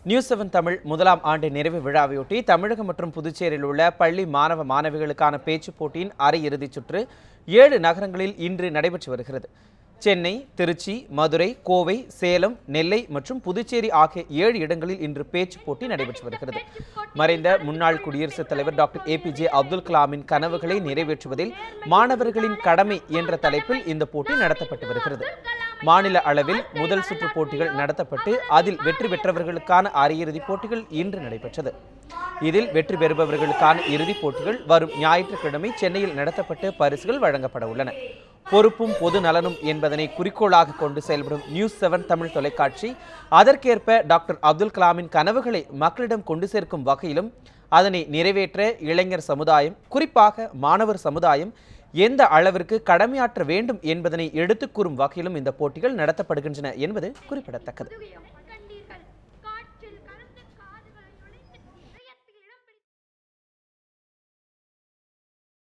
News 7 Tamil முதலாம் ஆண்டு நிறைவு விழாவையொட்டி தமிழகம் மற்றும் புதுச்சேரியில் உள்ள பள்ளி மாணவ மாணவிகளுக்கான பேச்சுப் போட்டியின் அரையிறுதிச் சுற்று 7 நகரங்களில் இன்று நடைபெற்று வருகிறது. சென்னை, திருச்சி, மதுரை, கோவை, சேலம், நெல்லை மற்றும் புதுச்சேரி ஆகிய 7 இடங்களில் இன்று பேச்சுப் போட்டி நடைபெற்று வருகிறது. மறைந்த முன்னாள் குடியரசுத் தலைவர் டாக்டர் APJ அப்துல் கலாமின் கனவுகளை நிறைவேற்றுவதில் மாணவர்களின் கடமை என்ற தலைப்பில் இந்த போட்டி நடத்தப்பட்டு வருகிறது. மாநில அளவில் முதல் சுற்று போட்டிகள் நடத்தப்பட்டு அதில் வெற்றி பெற்றவர்களுக்கான அரையிறுதிப் போட்டிகள் இன்று நடைபெற்றது. இதில் வெற்றி பெறுபவர்களுக்கான இறுதிப் போட்டிகள் வரும் ஞாயிற்றுக்கிழமை சென்னையில் நடத்தப்பட்டு பரிசுகள் வழங்கப்பட உள்ளன. பொறுப்பும் பொது நலனும் என்பதனை குறிக்கோளாக கொண்டு செயல்படும் நியூஸ் 7 தமிழ் தொலைக்காட்சி அதற்கேற்ப டாக்டர் அப்துல் கலாமின் கனவுகளை மக்களிடம் கொண்டு சேர்க்கும் வகையிலும் அதனை நிறைவேற்ற இளைஞர் சமுதாயம், குறிப்பாக மாணவர் சமுதாயம் எந்த அளவிற்கு கடமையாற்ற வேண்டும் என்பதனை எடுத்துக் கூறும் வகையிலும் இந்த போட்டிகள் நடத்தப்படுகின்றன என்பது குறிப்பிடத்தக்கது.